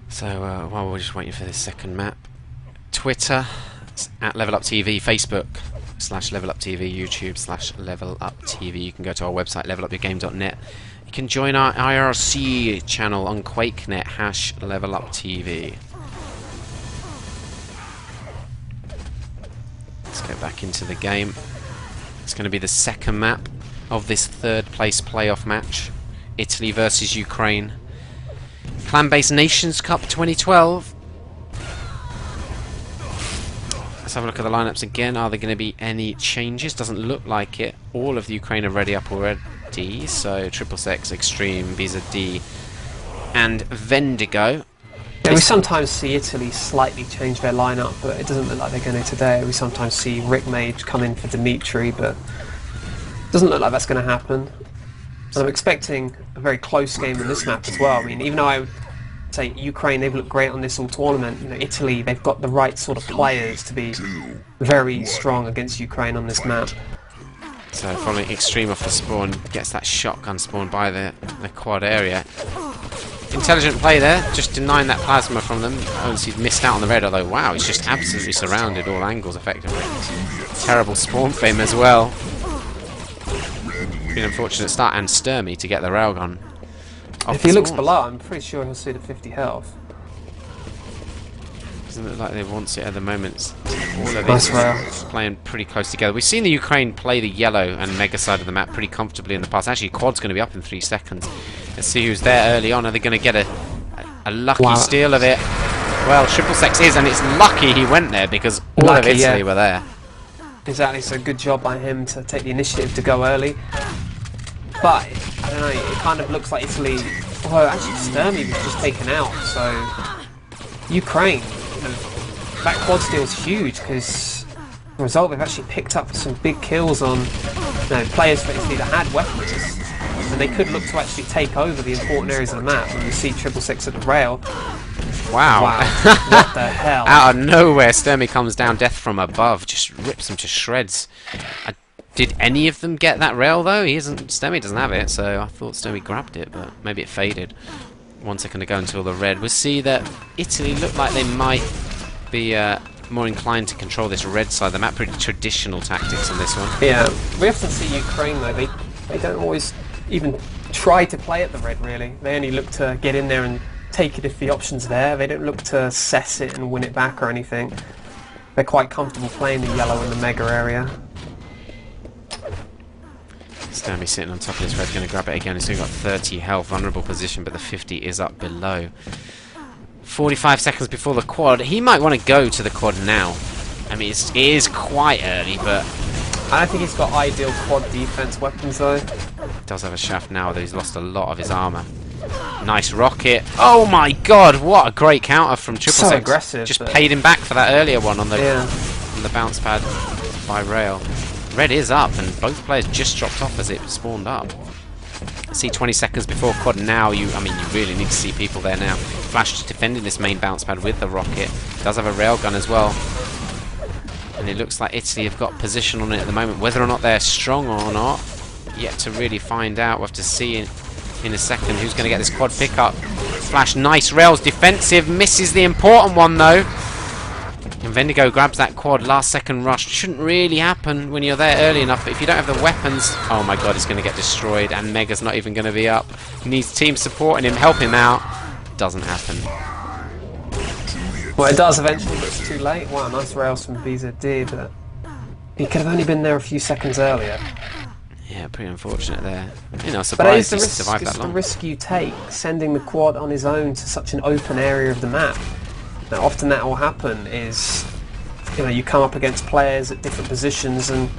So while we're just waiting for this second map, Twitter at Level Up TV, Facebook /Level Up TV, YouTube /Level Up TV. You can go to our website levelupyourgame.net. You can join our IRC channel on QuakeNet #LevelUpTV. Let's get back into the game. It's going to be the second map of this third place playoff match. Italy versus Ukraine. Clan-based Nations Cup 2012. Let's have a look at the lineups again. Are there going to be any changes? Doesn't look like it. All of the Ukraine are ready up already. So Triple Sex, Extreme, Visa D, and Vendigo. Yeah, we sometimes see Italy slightly change their lineup, but it doesn't look like they're going to today. We sometimes see Rick Mage come in for Dimitri, but it doesn't look like that's going to happen. And I'm expecting a very close game in this map as well. I mean, even though I would say Ukraine, they've looked great on this all tournament, you know, Italy, they've got the right sort of players to be very strong against Ukraine on this map. So following Extreme off the spawn, gets that shotgun spawn by the quad area. Intelligent play there, just denying that plasma from them. Obviously he's missed out on the red, although wow, he's just absolutely surrounded all angles effectively. Terrible spawn for him as well. Been an unfortunate start, and Sturmy to get the railgun. If he looks below, I'm pretty sure he'll see the 50 health. Doesn't look like they want it at the moment. All of this is playing pretty close together. We've seen the Ukraine play the yellow and mega side of the map pretty comfortably in the past. Actually, quad's going to be up in 3 seconds. Let's see who's there early on. Are they going to get a lucky steal of it? Well, Triple Sex is, and it's lucky he went there because all of Italy were there. Exactly, so good job by him to take the initiative to go early. But, I don't know, it kind of looks like Italy... Well, actually Sturmy was just taken out, so... Ukraine, you know, that quad steal is huge, because the result, they've actually picked up some big kills on players for Italy that had weapons. And they could look to actually take over the important areas of the map. When you see Triple Six at the rail... Wow. What the hell? Out of nowhere, Sturmy comes down, death from above, just rips them to shreds. Did any of them get that rail though? Sturmy doesn't have it, so I thought Sturmy grabbed it, but maybe it faded. 1 second to go until the red. We'll see that Italy look like they might be more inclined to control this red side of the map. Pretty traditional tactics on this one. Yeah, we often see Ukraine though, they don't always even try to play at the red really. They only look to get in there and take it if the option's there. They don't look to assess it and win it back or anything. They're quite comfortable playing the yellow in the mega area. Sturmy sitting on top of this red, going to grab it again. He's still got 30 health, vulnerable position, but the 50 is up below. 45 seconds before the quad. He might want to go to the quad now. I mean, it is quite early, but... I don't think he's got ideal quad defense weapons though. Does have a shaft now, though he's lost a lot of his armor. Nice rocket. Oh my god, what a great counter from Triple Six. So aggressive. Just paid him back for that earlier one on the bounce pad by rail. Red is up, and both players just dropped off as it spawned up. See 20 seconds before quad now. You really need to see people there now. Flash just defending this main bounce pad with the rocket. Does have a railgun as well. And it looks like Italy have got position on it at the moment. Whether or not they're strong or not, yet to really find out. We'll have to see in a second who's going to get this quad pickup. Flash, nice rails, defensive, misses the important one though. And Vendigo grabs that quad, last second rush. Shouldn't really happen when you're there early enough, but if you don't have the weapons, oh my god, he's going to get destroyed, and Mega's not even going to be up. He needs team supporting him, help him out. Doesn't happen. Well, it does eventually, but it's too late. Wow, nice rails from Visa D, but he could have only been there a few seconds earlier. Yeah, pretty unfortunate there. You know, surprised he survived that long. It's the risk you take, sending the quad on his own to such an open area of the map. Now, often that will happen is, you come up against players at different positions and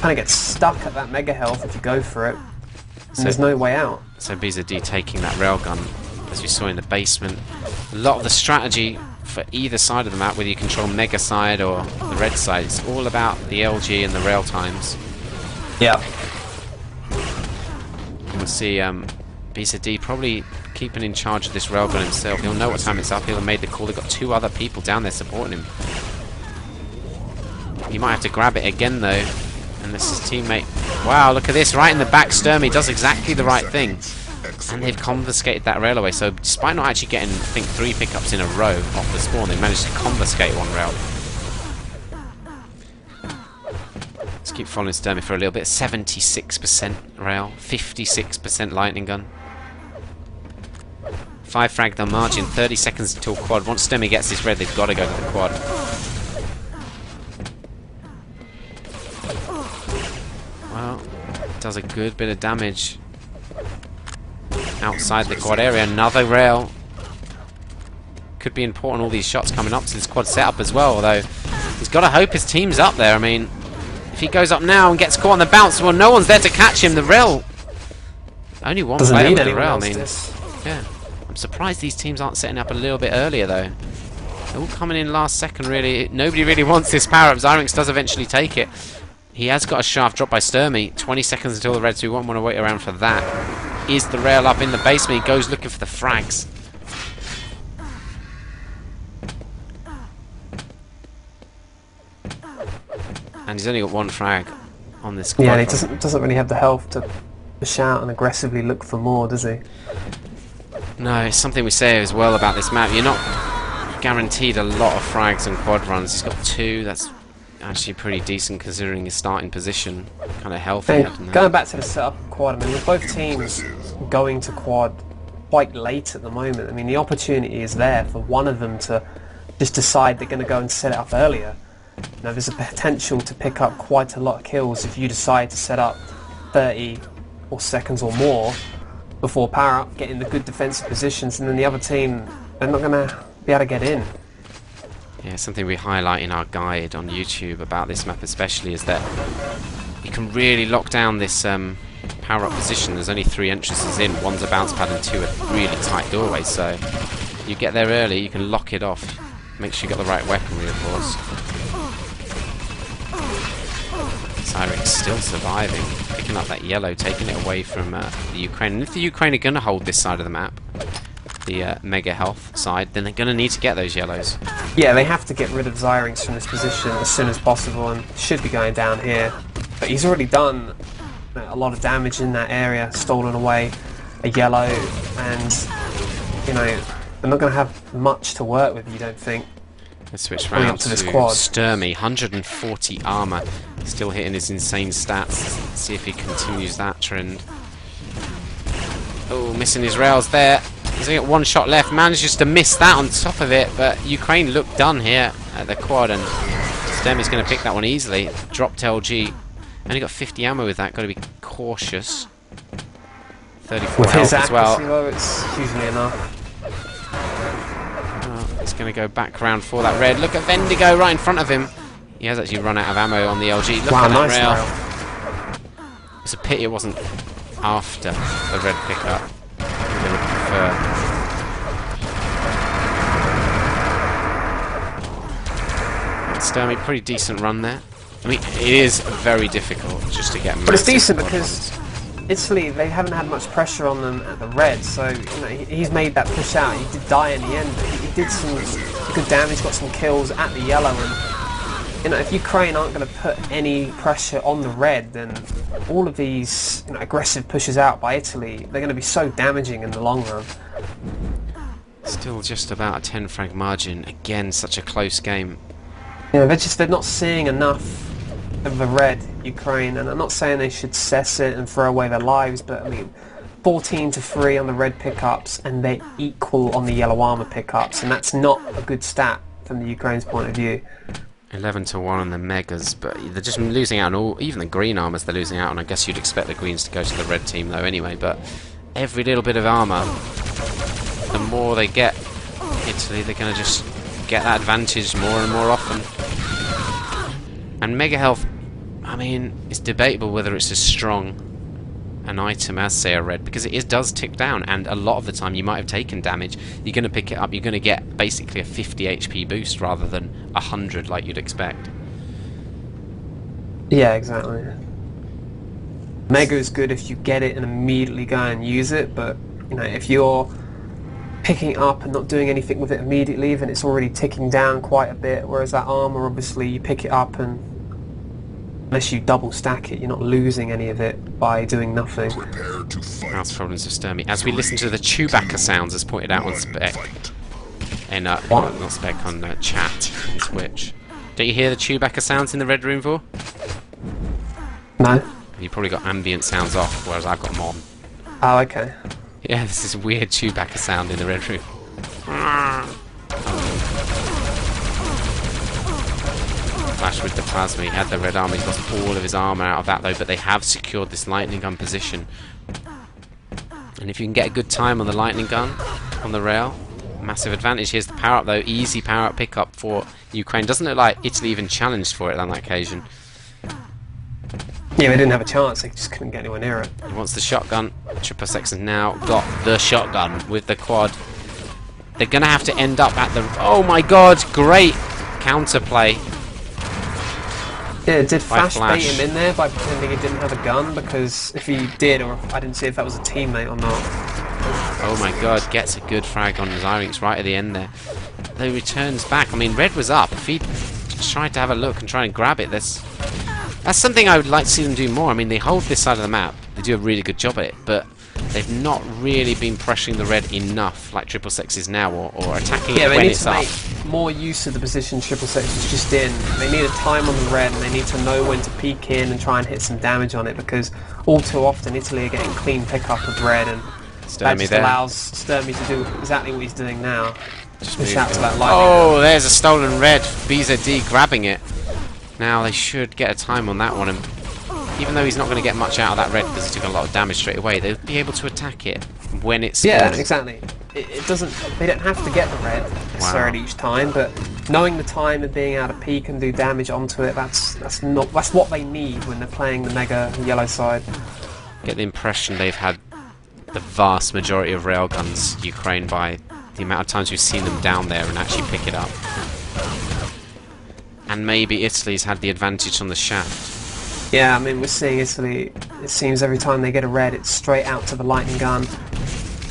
kind of get stuck at that mega health if you go for it. And there's no way out. So Visa D taking that railgun, as we saw in the basement. A lot of the strategy for either side of the map, whether you control mega side or the red side, it's all about the LG and the rail times. Yeah. We'll see Visa D probably keeping in charge of this railgun himself. He'll know what time it's up. He'll have made the call. They've got 2 other people down there supporting him. He might have to grab it again though. And this is teammate. Wow, look at this. Right in the back, Sturmy does exactly the right thing. And they've confiscated that rail away, so despite not actually getting, I think, 3 pickups in a row off the spawn, they managed to confiscate 1 rail. Let's keep following Sturmy for a little bit. 76% rail, 56% lightning gun. 5 frag the margin, 30 seconds until quad. Once Sturmy gets this red, they've got to go to the quad. Well, does a good bit of damage outside the quad area. Another rail. Could be important, all these shots coming up to this quad setup as well, although he's got to hope his team's up there. I mean, if he goes up now and gets caught on the bounce, well, no one's there to catch him. The rail, only one player with the rail. I mean, yeah, I'm surprised these teams aren't setting up a little bit earlier though. They're all coming in last second really. Nobody really wants this power up. Zyrinx does eventually take it. He has got a shaft dropped by Sturmy. 20 seconds until the red, so we won't want to wait around for that. Is the rail up in the basement? He goes looking for the frags. And he's only got 1 frag on this quad. Yeah, and he doesn't really have the health to push out and aggressively look for more, does he? No, it's something we say as well about this map. You're not guaranteed a lot of frags and quad runs. He's got 2. That's actually pretty decent considering his starting position. Kind of healthy. Going back to the setup of quad, I mean, with both teams going to quad quite late at the moment. I mean, the opportunity is there for one of them to just decide they're going to go and set it up earlier. Now, there's a potential to pick up quite a lot of kills if you decide to set up 30 or seconds or more before power up, get in the good defensive positions, and then the other team, they're not going to be able to get in. Yeah, something we highlight in our guide on YouTube about this map especially is that you can really lock down this power up position. There's only 3 entrances in, 1's a bounce pad and 2 are really tight doorways, so you get there early, you can lock it off. Make sure you got the right weaponry, of course. Zyrinx still surviving, picking up that yellow, taking it away from the Ukraine. And if the Ukraine are going to hold this side of the map, the Mega Health side, then they're going to need to get those yellows. Yeah, they have to get rid of Zyrinx from this position as soon as possible, and should be going down here. But he's already done a lot of damage in that area, stolen away a yellow, and, you know, they're not going to have much to work with, you don't think. Let's switch round to Sturmy, 140 armor, still hitting his insane stats. Let's see if he continues that trend. Oh, missing his rails there. He's only got 1 shot left, manages to miss that on top of it, but Ukraine look done here at the quad, and Sturmy's going to pick that one easily. Dropped LG, only got 50 ammo with that, got to be cautious. 34 with health his as well. Though, it's usually enough. He's going to go back around for that red. Look at Vendigo right in front of him. He has actually run out of ammo on the LG. Look at that rail. It's a pity it wasn't after the red pickup. They would prefer. Sturmy, pretty decent run there. I mean, it is very difficult just to get. But it's decent because Italy, they haven't had much pressure on them at the red, so you know, he's made that push out. He did die in the end, but he did some good damage, got some kills at the yellow, and you know, if Ukraine aren't going to put any pressure on the red, then all of these, you know, aggressive pushes out by Italy, they're going to be so damaging in the long run. Still just about a 10 frag margin. Again, such a close game. You know, they're not seeing enough of the red, Ukraine, and I'm not saying they should cess it and throw away their lives, but I mean, 14-3 on the red pickups, and they're equal on the yellow armor pickups, and that's not a good stat from the Ukraine's point of view. 11-1 on the megas, but they're just losing out on all, even the green armors they're losing out on. I guess you'd expect the greens to go to the red team though anyway, but every little bit of armor, the more they get Italy, they're going to just get that advantage more and more often. And Mega Health, I mean, it's debatable whether it's as strong an item as, say, a red, because it does tick down, and a lot of the time you might have taken damage, you're going to pick it up, you're going to get basically a 50 HP boost rather than 100 like you'd expect. Yeah, exactly. Mega is good if you get it and immediately go and use it, but you know, if you're picking it up and not doing anything with it immediately, then it's already ticking down quite a bit, whereas that armor, obviously, you pick it up and unless you double stack it, you're not losing any of it by doing nothing. Mouse problems of Sturmy. As we listen to the Chewbacca sounds, as pointed out on Spec, and not Spec, on chat on Twitch. Don't you hear the Chewbacca sounds in the Red Room, Vor? No. You probably got ambient sounds off, whereas I've got them on. Oh, okay. Yeah, this is weird Chewbacca sound in the Red Room. Flash with the plasma. He had the red armor. He's lost all of his armor out of that though, but they have secured this lightning gun position. And if you can get a good time on the lightning gun on the rail, massive advantage. Here's the power up though. Easy power up pickup for Ukraine. Doesn't look like Italy even challenged for it on that occasion. Yeah, they didn't have a chance. They just couldn't get anywhere near it. He wants the shotgun. Triple Sex has now got the shotgun with the quad. They're going to have to end up at the... Oh my god, great counterplay. Yeah, did Flash bait him in there by pretending he didn't have a gun? Because if he did, or I didn't see if that was a teammate or not. Oh my god, gets a good frag on Zyrinx right at the end there. Though returns back. I mean, red was up. If he tried to have a look and try and grab it, that's something I would like to see them do more. I mean, they hold this side of the map. They do a really good job at it, but they've not really been pressuring the red enough like Triple Sex is now, or attacking it when it's up. Yeah, they need to make more use of the position Triple Sex is just in. They need a time on the red, and they need to know when to peek in and try and hit some damage on it, because all too often Italy are getting clean pickup of red, and that just allows Sturmy to do exactly what he's doing now. Just push out to that lightning. Oh, there's a stolen red. BZD grabbing it. Now they should get a time on that one, and even though he's not going to get much out of that red because he took a lot of damage straight away, they'll be able to attack it when it's spawning. Yeah, exactly. It doesn't. They don't have to get the red necessarily each time, but knowing the time and being able to peek and do damage onto it, that's what they need when they're playing the mega yellow side. Get the impression they've had the vast majority of railguns Ukraine by the amount of times we've seen them down there and actually pick it up. And maybe Italy's had the advantage on the shaft. Yeah, I mean, we're seeing Italy, it seems every time they get a red, it's straight out to the lightning gun.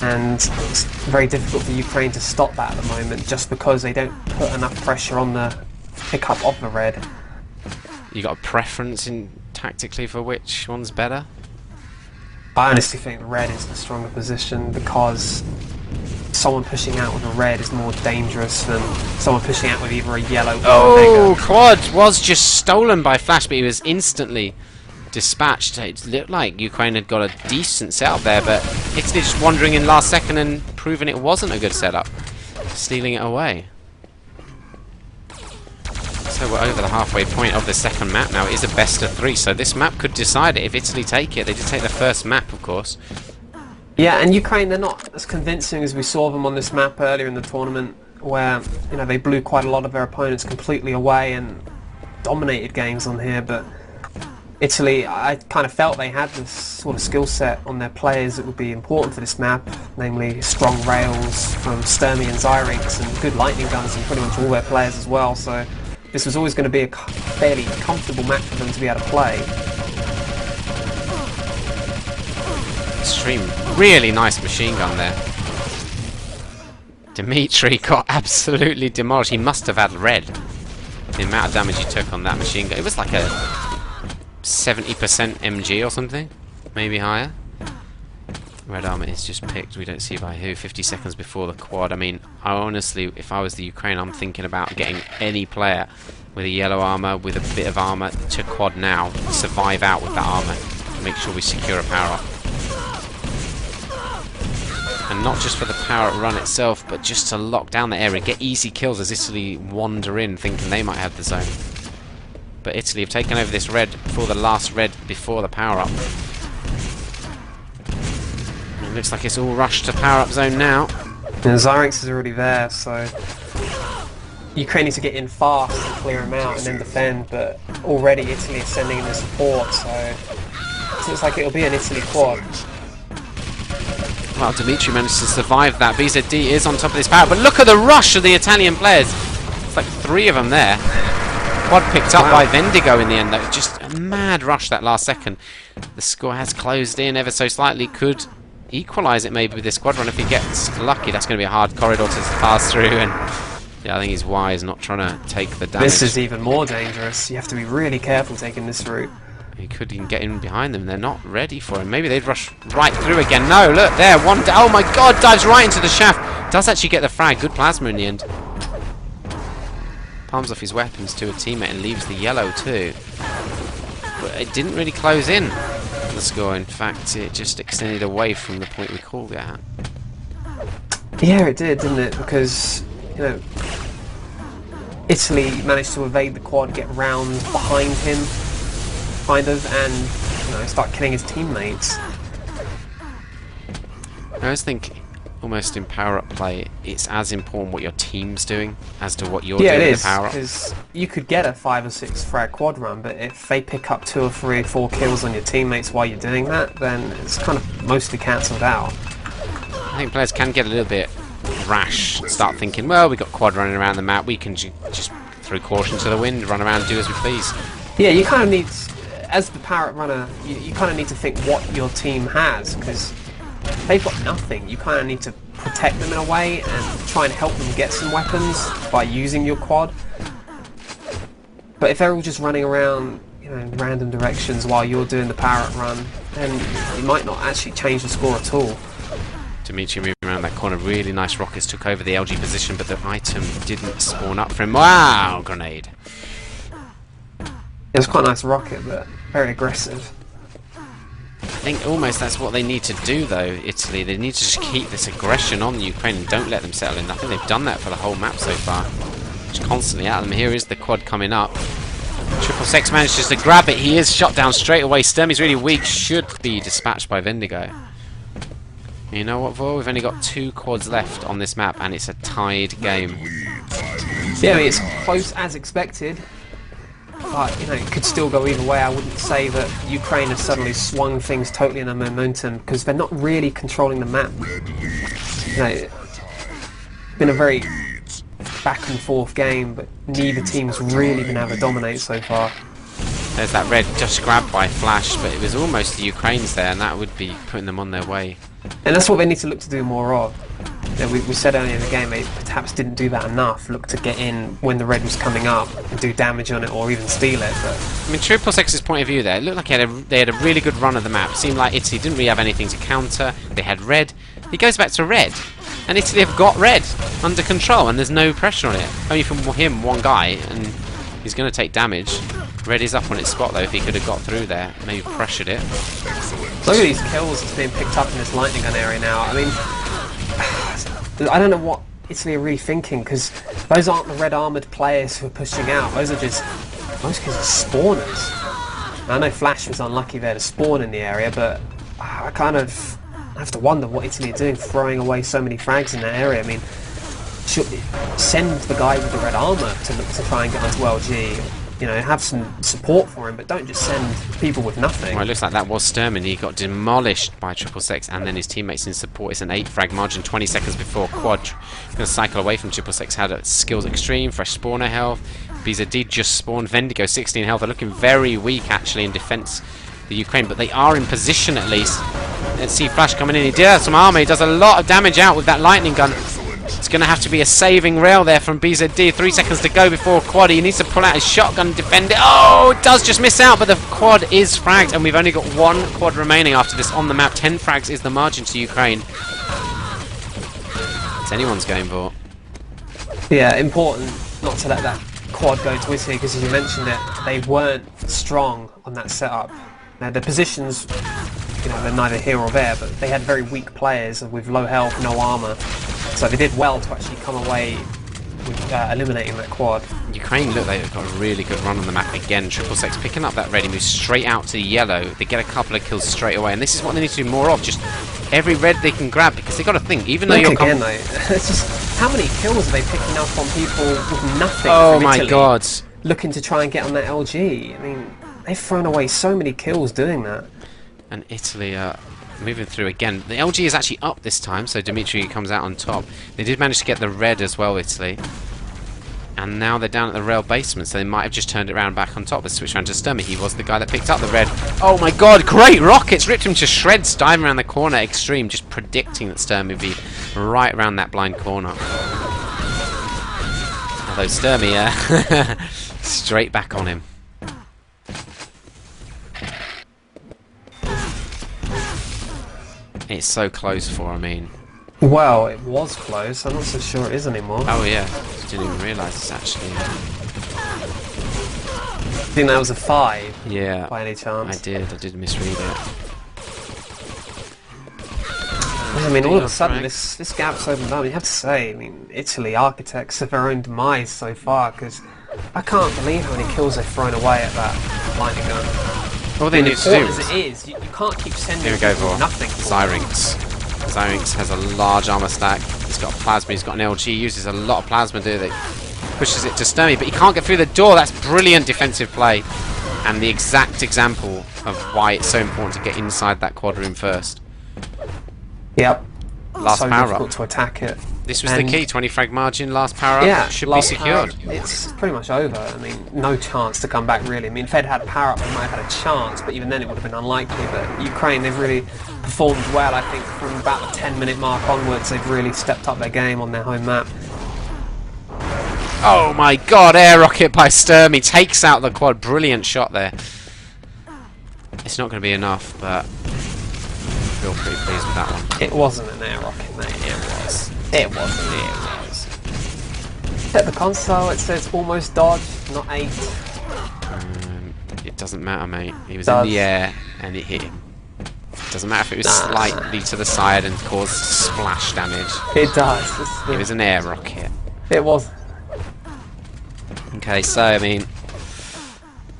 And it's very difficult for Ukraine to stop that at the moment, just because they don't put enough pressure on the pickup of the red. You got a preference in tactically for which one's better? I honestly think red is the stronger position, because someone pushing out with a red is more dangerous than someone pushing out with either a yellow or a mega. Quad was just stolen by Flash, but he was instantly dispatched. It looked like Ukraine had got a decent setup there, but Italy just wandering in last second and proving it wasn't a good setup, stealing it away. So we're over the halfway point of the second map now. It is a best of 3, so this map could decide it if Italy take it. They did take the first map, of course. Yeah, and Ukraine, they're not as convincing as we saw them on this map earlier in the tournament, where they blew quite a lot of their opponents completely away and dominated games on here. But Italy, I kind of felt they had this sort of skill set on their players that would be important for this map, namely strong rails from Sturmy and Zyrinx and good lightning guns from pretty much all their players as well. So this was always going to be a fairly comfortable match for them to be able to play. Extreme, really nice machine gun there. Dimitri got absolutely demolished. He must have had red. The amount of damage he took on that machine gun. It was like a 70% MG or something, maybe higher. Red armor is just picked. We don't see by who. 50 seconds before the quad. I mean, I honestly, if I was the Ukraine, I'm thinking about getting any player with a yellow armor, with a bit of armor to quad now, survive out with that armor, make sure we secure a power up. And not just for the power up run itself, but just to lock down the area, get easy kills as Italy wander in, thinking they might have the zone. But Italy have taken over this red for the last red before the power up. It looks like it's all rushed to power up zone now. And Zyrinx is already there, so Ukraine needs to get in fast and clear him out and then defend. But already Italy is sending in the support, so it looks like it'll be an Italy quad. Well, Dimitri managed to survive that. BZD is on top of this power, but look at the rush of the Italian players. It's like 3 of them there. Quad picked up by Vendigo in the end, though. Just a mad rush that last second. The score has closed in ever so slightly. Could equalise it maybe with this squad run if he gets lucky. That's going to be a hard corridor to pass through, and Yeah, I think he's wise, not trying to take the damage. This is even more dangerous. You have to be really careful taking this route. He could even get in behind them. They're not ready for him. Maybe they'd rush right through again. No, look there. Oh my god, dives right into the shaft. Does actually get the frag. Good plasma in the end. Palms off his weapons to a teammate and leaves the yellow too. But it didn't really close in the score. In fact, it just extended away from the point we called it at. Yeah, it did, didn't it? Because, you know, Italy managed to evade the quad, get round behind him, kind of, and, you know, start killing his teammates. I always think, almost in power-up play, it's as important what your team's doing as to what you're doing in the power-up. Yeah, it is, because you could get a 5 or 6 frag quad run, but if they pick up 2 or 3 or 4 kills on your teammates while you're doing that, then it's kind of mostly cancelled out. I think players can get a little bit rash, start thinking, well, we've got quad running around the map, we can just throw caution to the wind, run around and do as we please. Yeah, you kind of need, as the power-up runner, you kind of need to think what your team has, because they've got nothing. You kind of need to protect them in a way and try and help them get some weapons by using your quad. But if they're all just running around, you know, in random directions while you're doing the power-up run, then you might not actually change the score at all. Dimitri moving around that corner, really nice rockets, took over the LG position, but the item didn't spawn up for him. Wow, grenade. It was quite a nice rocket, but very aggressive. I think almost that's what they need to do though, Italy. They need to just keep this aggression on Ukraine and don't let them settle in. I think they've done that for the whole map so far. Just constantly at them. Here is the quad coming up. Triple Six manages to grab it. He is shot down straight away. Sturmy's really weak, should be dispatched by Vendigo. You know what, Vor? We've only got 2 quads left on this map and it's a tied game. Yeah, I mean, it's close as expected. But, you know, it could still go either way. I wouldn't say that Ukraine has suddenly swung things totally in their momentum because they're not really controlling the map. You know, it's been a very back and forth game, but neither team's really been able to dominate so far. There's that red just grabbed by Flash, but it was almost the Ukraine's there and that would be putting them on their way. And that's what they need to look to do more of. You know, we said earlier in the game they perhaps didn't do that enough. Look to get in when the red was coming up and do damage on it or even steal it. But I mean, Triple Six's point of view there, it looked like they had a really good run of the map. It seemed like Italy didn't really have anything to counter. They had red. He goes back to red. And Italy have got red under control and there's no pressure on it. Only from him, one guy, and he's going to take damage. Red is up on its spot though. If he could have got through there, maybe pressured it. Look at these kills that's being picked up in this lightning gun area now. I mean, I don't know what Italy are really thinking, because those aren't the red armoured players who are pushing out. Those are just, most cases, spawners. Now, I know Flash was unlucky there to spawn in the area, but I kind of have to wonder what Italy are doing, throwing away so many frags in that area. I mean, send the guy with the red armour to look to try and get onto LG. You know, have some support for him, but don't just send people with nothing. Well, it looks like that was Sturman. He got demolished by Triple Six and then his teammates in support. It's an 8 frag margin, 20 seconds before Quad. Going to cycle away from Triple Six. Had a skills extreme, fresh spawner health. BZD just spawned. Vendigo 16 health. They're looking very weak actually in defense, the Ukraine, but they are in position at least. Let's see Flash coming in. He did have some armor. He does a lot of damage out with that lightning gun. It's going to have to be a saving rail there from BZD. 3 seconds to go before Quad. He needs to pull out his shotgun and defend it. Oh, it does just miss out, but the Quad is fragged, and we've only got 1 Quad remaining after this on the map. 10 frags is the margin to Ukraine. It's anyone's game, Vort. Yeah, important not to let that Quad go to Italy, because as you mentioned it, they weren't strong on that setup. Now, their positions, you know, they're neither here or there, but they had very weak players with low health, no armour. So they did well to actually come away with eliminating that Quad. Ukraine look like they've got a really good run on the map again. Triple Six picking up that red, he moves straight out to the yellow. They get a couple of kills straight away, and this is what they need to do more of. Just every red they can grab, because they've got to think, even though you're again, though, it's just how many kills are they picking up on people with nothing? Oh from my Italy, god! Looking to try and get on that LG. I mean, they've thrown away so many kills doing that. And Italy are moving through again. The LG is actually up this time, so Dimitri comes out on top. They did manage to get the red as well, Italy. And now they're down at the rail basement, so they might have just turned it around back on top. They switched around to Sturmy. He was the guy that picked up the red. Oh my god, great rockets! Ripped him to shreds, diving around the corner. Extreme, just predicting that Sturmy would be right around that blind corner. Although Sturmy, straight back on him. It's so close for, I mean. Well, it was close. I'm not so sure it is anymore. Oh yeah, didn't even realise it's actually. I think that was a 5. Yeah. By any chance? I did misread it. I mean, all of a sudden, this gap's opened up. You have to say, I mean, Italy, architects of their own demise so far, because I can't believe how many kills they've thrown away at that lightning gun. All they need to do as it is, you can't keep sending here we go for nothing. Zyrinx. Zyrinx has a large armor stack. He's got plasma. He's got an LG. He uses a lot of plasma. Pushes it to Sturmy, but he can't get through the door. That's brilliant defensive play, and the exact example of why it's so important to get inside that quad room first. Yep. Last so power difficult up. to attack it. This was the key. 20 frag margin. Last power up. Yeah, Should be secured. It's pretty much over. I mean, no chance to come back really. I mean, if they'd had power up, they might have had a chance, but even then it would have been unlikely. But Ukraine, they've really performed well. I think from about the 10-minute mark onwards, they've really stepped up their game on their home map. Oh my god, air rocket by Sturmy takes out the quad. Brilliant shot there. It's not going to be enough, but I feel pretty pleased with that one. It wasn't an air rocket, mate. It was. It wasn't. It was. Check the console, it says almost dodged, not 8. It doesn't matter, mate. He was Does. in the air and it hit him. It doesn't matter if it was slightly to the side and caused splash damage. It does. It was an air rocket. It was. Okay, so I mean,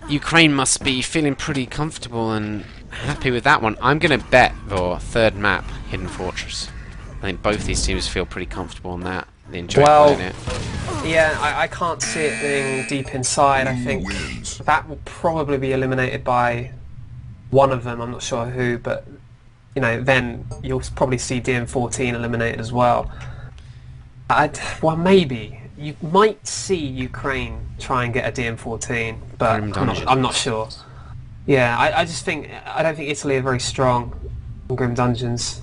Ukraine must be feeling pretty comfortable and happy with that one. I'm going to bet for third map, Hidden Fortress. I think both these teams feel pretty comfortable on that. They enjoy playing it. Yeah, I can't see it being deep inside. I think that will probably be eliminated by one of them. I'm not sure who, but you know, then you'll probably see DM14 eliminated as well. Well, maybe. You might see Ukraine try and get a DM14, but I'm not sure. Yeah, I just think I don't think Italy are very strong in Grim Dungeons.